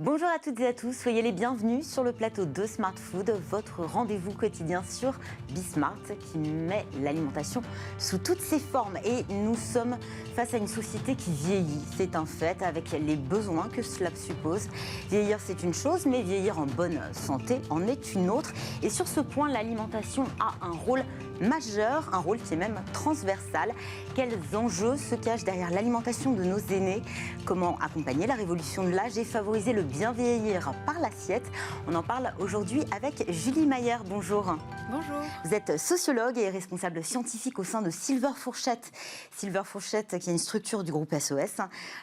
Bonjour à toutes et à tous, soyez les bienvenus sur le plateau de Smart Food, votre rendez-vous quotidien sur Bismart qui met l'alimentation sous toutes ses formes. Et nous sommes face à une société qui vieillit, c'est un fait, avec les besoins que cela suppose. Vieillir c'est une chose, mais vieillir en bonne santé en est une autre. Et sur ce point, l'alimentation a un rôle majeur, un rôle qui est même transversal. Quels enjeux se cachent derrière l'alimentation de nos aînés? Comment accompagner la révolution de l'âge et favoriser le bien vieillir par l'assiette? On en parle aujourd'hui avec Julie Mayer. Bonjour. Bonjour. Vous êtes sociologue et responsable scientifique au sein de Silver Fourchette. Silver Fourchette, qui est une structure du groupe SOS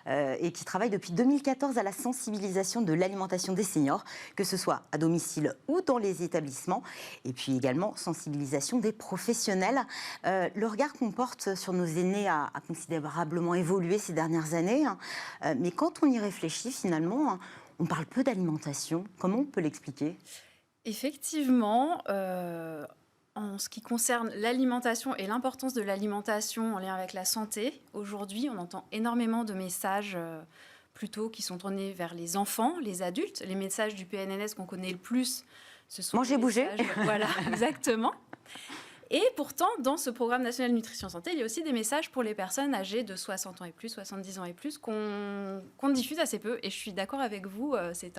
et qui travaille depuis 2014 à la sensibilisation de l'alimentation des seniors, que ce soit à domicile ou dans les établissements, et puis également sensibilisation des professionnels. Le regard qu'on porte sur nos aînés a considérablement évolué ces dernières années, mais quand on y réfléchit finalement, on parle peu d'alimentation. Comment on peut l'expliquer ? Effectivement, en ce qui concerne l'alimentation et l'importance de l'alimentation en lien avec la santé, aujourd'hui, on entend énormément de messages plutôt qui sont tournés vers les enfants, les adultes. Les messages du PNNS qu'on connaît le plus, ce sont manger, bouger. Voilà, exactement. Et pourtant, dans ce programme national nutrition santé, il y a aussi des messages pour les personnes âgées de 60 ans et plus, 70 ans et plus, qu'on diffuse assez peu. Et je suis d'accord avec vous, c'est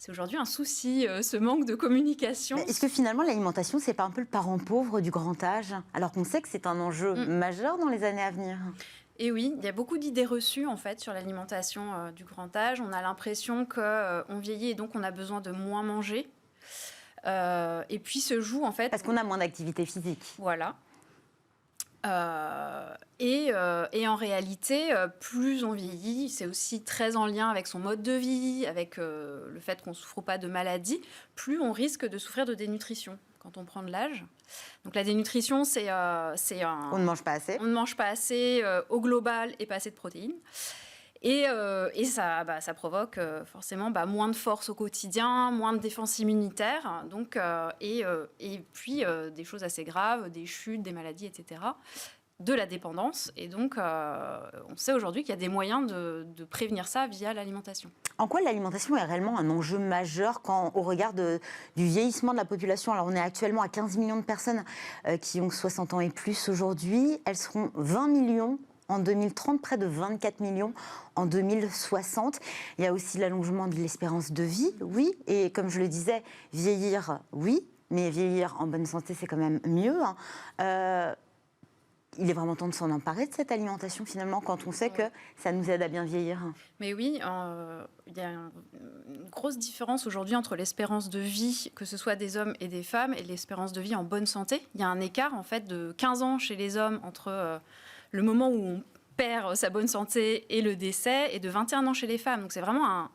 aujourd'hui un souci, ce manque de communication. Mais est-ce que finalement l'alimentation, c'est pas un peu le parent pauvre du grand âge, alors qu'on sait que c'est un enjeu majeur dans les années à venir? Et oui, il y a beaucoup d'idées reçues en fait sur l'alimentation du grand âge. On a l'impression qu'on vieillit et donc on a besoin de moins manger. Et puis se joue en fait... Parce qu'on a moins d'activité physique. Voilà. Et en réalité, plus on vieillit, c'est aussi très en lien avec son mode de vie, avec le fait qu'on ne souffre pas de maladies, plus on risque de souffrir de dénutrition quand on prend de l'âge. Donc la dénutrition, c'est un... On ne mange pas assez. On ne mange pas assez au global et pas assez de protéines. Et ça provoque forcément moins de force au quotidien, moins de défense immunitaire, donc, et puis des choses assez graves, des chutes, des maladies, etc., de la dépendance. Et donc, on sait aujourd'hui qu'il y a des moyens de prévenir ça via l'alimentation. En quoi l'alimentation est réellement un enjeu majeur au regard du vieillissement de la population? Alors, on est actuellement à 15 millions de personnes qui ont 60 ans et plus aujourd'hui. Elles seront 20 millions en 2030, près de 24 millions en 2060. Il y a aussi l'allongement de l'espérance de vie, oui. Et comme je le disais, vieillir, oui. Mais vieillir en bonne santé, c'est quand même mieux. Il est vraiment temps de s'en emparer de cette alimentation, finalement, quand on sait que ça nous aide à bien vieillir. Mais oui, il y a une grosse différence aujourd'hui entre l'espérance de vie, que ce soit des hommes et des femmes, et l'espérance de vie en bonne santé. Il y a un écart, en fait, de 15 ans chez les hommes entre le moment où on perd sa bonne santé et le décès, et de 21 ans chez les femmes. Donc c'est vraiment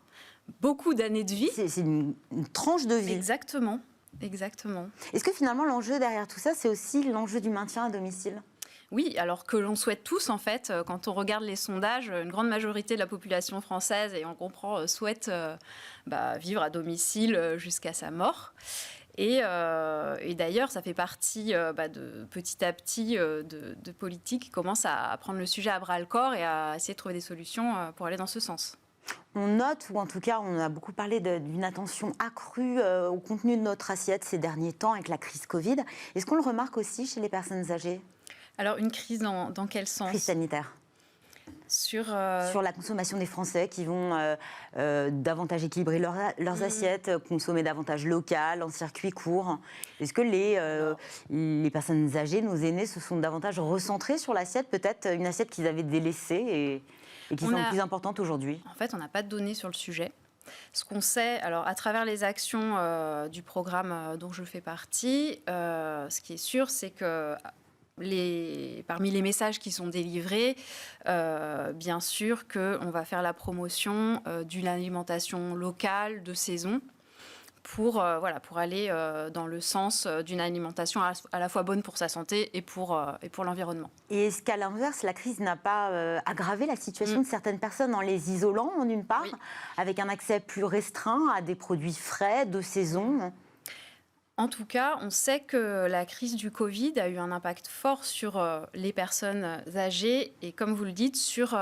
beaucoup d'années de vie. C'est une tranche de vie. Exactement, exactement. Est-ce que finalement, l'enjeu derrière tout ça, c'est aussi l'enjeu du maintien à domicile ? Oui, alors que l'on souhaite tous, en fait, quand on regarde les sondages, une grande majorité de la population française, et on comprend, souhaite vivre à domicile jusqu'à sa mort. Et d'ailleurs, ça fait partie de petit à petit de politiques qui commencent à prendre le sujet à bras-le-corps et à essayer de trouver des solutions pour aller dans ce sens. On note, ou en tout cas, on a beaucoup parlé d'une attention accrue au contenu de notre assiette ces derniers temps avec la crise Covid. Est-ce qu'on le remarque aussi chez les personnes âgées ? Alors, une crise dans quel sens ? Crise sanitaire. Sur la consommation des Français qui vont davantage équilibrer leurs assiettes, consommer davantage local, en circuit court. Est-ce que les personnes âgées, nos aînés, se sont davantage recentrés sur l'assiette, peut-être une assiette qu'ils avaient délaissée et qui semble plus importante aujourd'hui ? En fait, on n'a pas de données sur le sujet. Ce qu'on sait, alors à travers les actions du programme dont je fais partie, ce qui est sûr, c'est que parmi les messages qui sont délivrés, bien sûr qu'on va faire la promotion d'une alimentation locale, de saison, pour aller dans le sens d'une alimentation à la fois bonne pour sa santé et pour l'environnement. Et est-ce qu'à l'inverse, la crise n'a pas aggravé la situation de certaines personnes en les isolant, d'une part, avec un accès plus restreint à des produits frais, de saison ? En tout cas, on sait que la crise du Covid a eu un impact fort sur les personnes âgées et, comme vous le dites, sur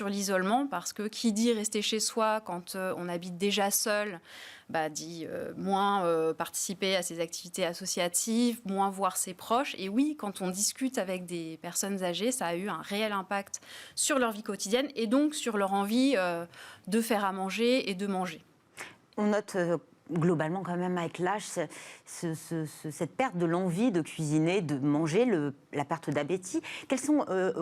l'isolement, parce que qui dit rester chez soi quand on habite déjà seul, dit moins participer à ses activités associatives, moins voir ses proches. Et oui, quand on discute avec des personnes âgées, ça a eu un réel impact sur leur vie quotidienne et donc sur leur envie de faire à manger et de manger. On note globalement quand même avec l'âge cette perte de l'envie de cuisiner, de manger, la perte d'appétit. Quelles sont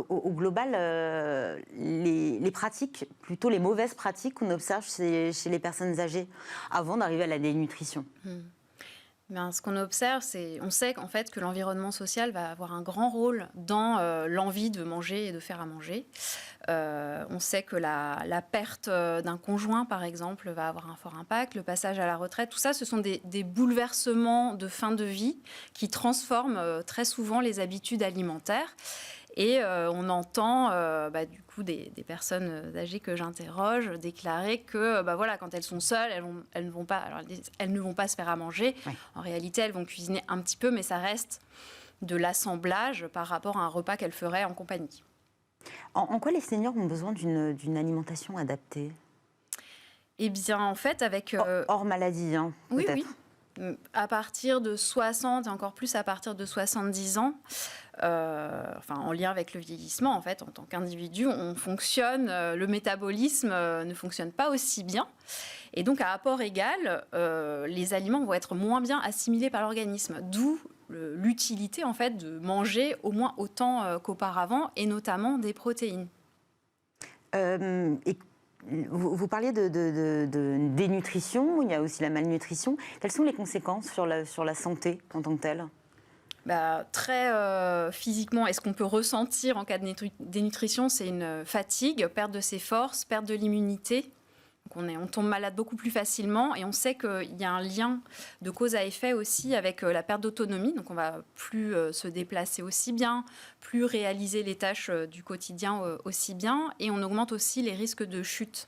au global les pratiques, plutôt les mauvaises pratiques qu'on observe chez les personnes âgées avant d'arriver à la dénutrition? Ce qu'on observe, on sait qu'en fait que l'environnement social va avoir un grand rôle dans l'envie de manger et de faire à manger. On sait que la perte d'un conjoint, par exemple, va avoir un fort impact. Le passage à la retraite, tout ça, ce sont des bouleversements de fin de vie qui transforment très souvent les habitudes alimentaires. Et on entend du coup des personnes âgées que j'interroge déclarer que quand elles sont seules, elles ne vont pas se faire à manger. Ouais. En réalité, elles vont cuisiner un petit peu, mais ça reste de l'assemblage par rapport à un repas qu'elles feraient en compagnie. En quoi les seniors ont besoin d'une alimentation adaptée? Eh bien, en fait, avec... hors maladie, hein, peut-être. Oui. À partir de 60 et encore plus à partir de 70 ans, en lien avec le vieillissement, en fait, en tant qu'individu, on fonctionne, le métabolisme ne fonctionne pas aussi bien. Et donc, à apport égal, les aliments vont être moins bien assimilés par l'organisme, d'où l'utilité, en fait, de manger au moins autant qu'auparavant, et notamment des protéines. Vous parliez de dénutrition, il y a aussi la malnutrition. Quelles sont les conséquences sur la santé en tant que telle? Très physiquement, et ce qu'on peut ressentir en cas de dénutrition, c'est une fatigue, perte de ses forces, perte de l'immunité. Donc on tombe malade beaucoup plus facilement, et on sait qu'il y a un lien de cause à effet aussi avec la perte d'autonomie. Donc on va plus se déplacer aussi bien, plus réaliser les tâches du quotidien aussi bien, et on augmente aussi les risques de chute.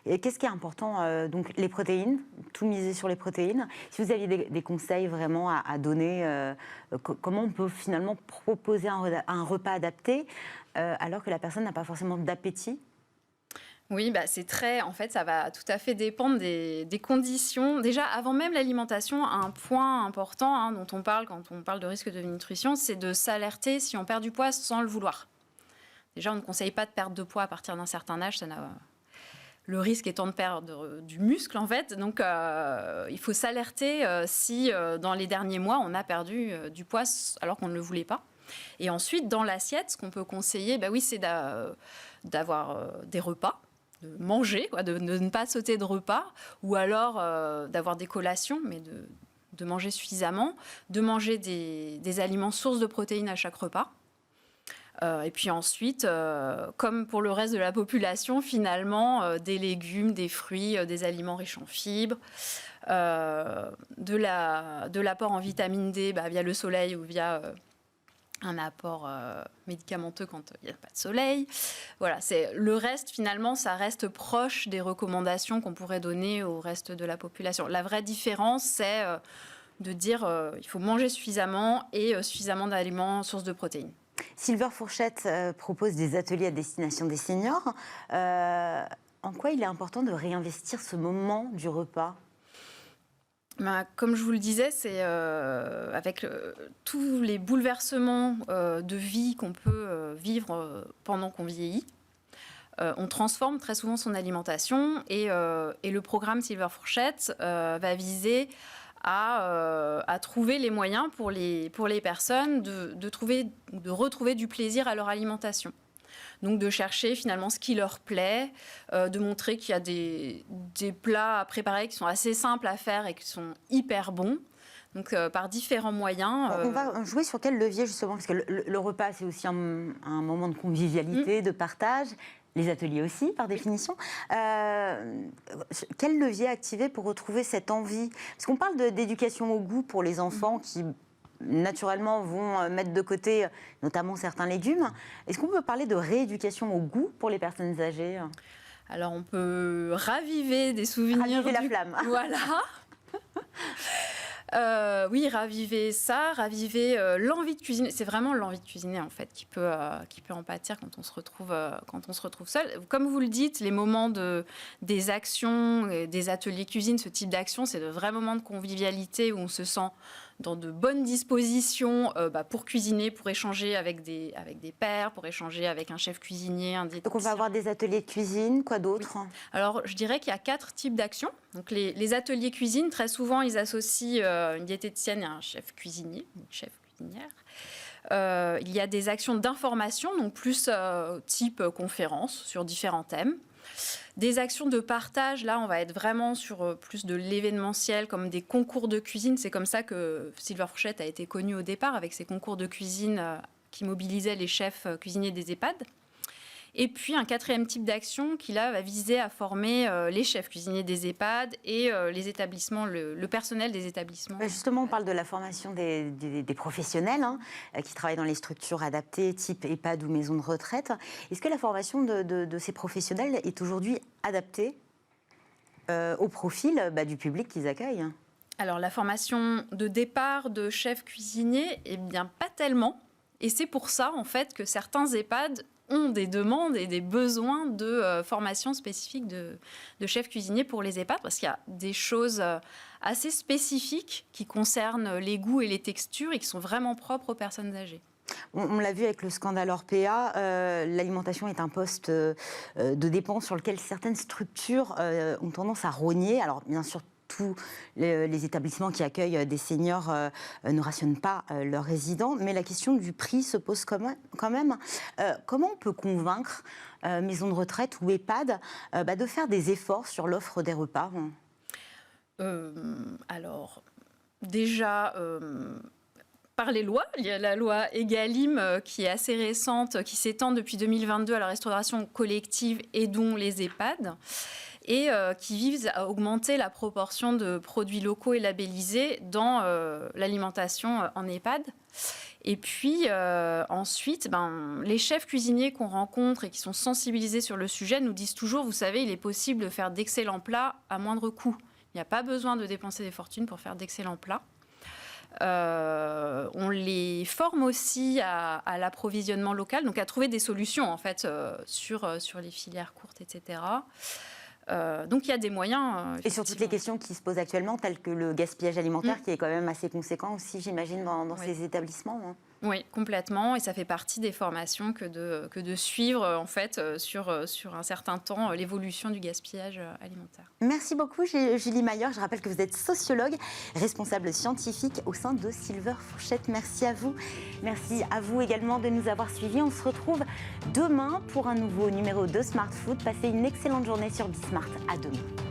Et qu'est-ce qui est important? Donc les protéines, tout miser sur les protéines. Si vous aviez des conseils vraiment à donner, comment on peut finalement proposer un repas adapté alors que la personne n'a pas forcément d'appétit? Oui, c'est en fait, ça va tout à fait dépendre des conditions. Déjà, avant même l'alimentation, un point important dont on parle quand on parle de risque de nutrition, c'est de s'alerter si on perd du poids sans le vouloir. Déjà, on ne conseille pas de perdre de poids à partir d'un certain âge, le risque étant de perdre du muscle, en fait. Donc, il faut s'alerter si, dans les derniers mois, on a perdu du poids alors qu'on ne le voulait pas. Et ensuite, dans l'assiette, ce qu'on peut conseiller, c'est d'avoir des repas, de manger, de ne pas sauter de repas, ou alors d'avoir des collations, mais de manger suffisamment, de manger des aliments sources de protéines à chaque repas. Et puis ensuite, comme pour le reste de la population, finalement, des légumes, des fruits, des aliments riches en fibres, de l'apport en vitamine D via le soleil ou via un apport médicamenteux quand il n'y a pas de soleil. Voilà, le reste, finalement, ça reste proche des recommandations qu'on pourrait donner au reste de la population. La vraie différence, c'est de dire il faut manger suffisamment et suffisamment d'aliments sources de protéines. Silver Fourchette propose des ateliers à destination des seniors. En quoi il est important de réinvestir ce moment du repas ? Comme je vous le disais, c'est avec tous les bouleversements de vie qu'on peut vivre pendant qu'on vieillit. On transforme très souvent son alimentation et le programme Silver Fourchette va viser à trouver les moyens pour les personnes de retrouver du plaisir à leur alimentation. Donc de chercher finalement ce qui leur plaît, de montrer qu'il y a des plats à préparer qui sont assez simples à faire et qui sont hyper bons. Donc par différents moyens. On va jouer sur quel levier justement? Parce que le repas, c'est aussi un moment de convivialité, de partage. Les ateliers aussi, par définition. Quel levier activer pour retrouver cette envie? Parce qu'on parle d'éducation au goût pour les enfants qui, naturellement, vont mettre de côté notamment certains légumes. Est-ce qu'on peut parler de rééducation au goût pour les personnes âgées? Alors, on peut raviver des souvenirs. Raviver la flamme. Voilà. Oui, raviver ça, raviver l'envie de cuisiner. C'est vraiment l'envie de cuisiner en fait qui peut en pâtir quand on se retrouve seul. Comme vous le dites, les moments des actions, des ateliers cuisine, ce type d'action, c'est de vrais moments de convivialité où on se sent dans de bonnes dispositions pour cuisiner, pour échanger avec des pairs, pour échanger avec un chef cuisinier, un diététicien. Donc on va avoir des ateliers de cuisine, quoi d'autre? Oui. Alors je dirais qu'il y a 4 types d'actions. Donc les ateliers cuisine, très souvent ils associent une diététicienne et un chef cuisinier, une chef cuisinière. Il y a des actions d'information, donc plus type conférence sur différents thèmes. Des actions de partage, là, on va être vraiment sur plus de l'événementiel, comme des concours de cuisine. C'est comme ça que Silver Fourchette a été connu au départ, avec ses concours de cuisine qui mobilisaient les chefs cuisiniers des EHPAD. Et puis un 4e type d'action qui, là, va viser à former les chefs cuisiniers des EHPAD et les établissements, le personnel des établissements. Justement, on parle de la formation des professionnels qui travaillent dans les structures adaptées, type EHPAD ou maison de retraite. Est-ce que la formation de ces professionnels est aujourd'hui adaptée au profil du public qu'ils accueillent? Alors, la formation de départ de chef cuisinier, eh bien, pas tellement. Et c'est pour ça, en fait, que certains EHPAD ont des demandes et des besoins de formation spécifique de chef cuisinier pour les EHPAD, parce qu'il y a des choses assez spécifiques qui concernent les goûts et les textures et qui sont vraiment propres aux personnes âgées. On l'a vu avec le scandale Orpea, l'alimentation est un poste de dépense sur lequel certaines structures ont tendance à rogner. Alors bien sûr, tous les établissements qui accueillent des seniors ne rationnent pas leurs résidents, mais la question du prix se pose quand même. Comment on peut convaincre maisons de retraite ou EHPAD de faire des efforts sur l'offre des repas? Alors, déjà... par les lois, il y a la loi Egalim qui est assez récente, qui s'étend depuis 2022 à la restauration collective et dont les EHPAD, et qui vise à augmenter la proportion de produits locaux et labellisés dans l'alimentation en EHPAD. Et puis ensuite, les chefs cuisiniers qu'on rencontre et qui sont sensibilisés sur le sujet nous disent toujours, vous savez, il est possible de faire d'excellents plats à moindre coût. Il n'y a pas besoin de dépenser des fortunes pour faire d'excellents plats. On les forme aussi à l'approvisionnement local, donc à trouver des solutions en fait sur les filières courtes, etc. Donc il y a des moyens. Et sur toutes les questions qui se posent actuellement, telles que le gaspillage alimentaire, qui est quand même assez conséquent aussi, j'imagine, dans ces établissements. Oui, complètement. Et ça fait partie des formations que de suivre en fait sur un certain temps l'évolution du gaspillage alimentaire. Merci beaucoup Julie Mayer. Je rappelle que vous êtes sociologue, responsable scientifique au sein de Silver Fourchette. Merci à vous. Merci à vous également de nous avoir suivis. On se retrouve demain pour un nouveau numéro de Smart Food. Passez une excellente journée sur Bismart. À demain.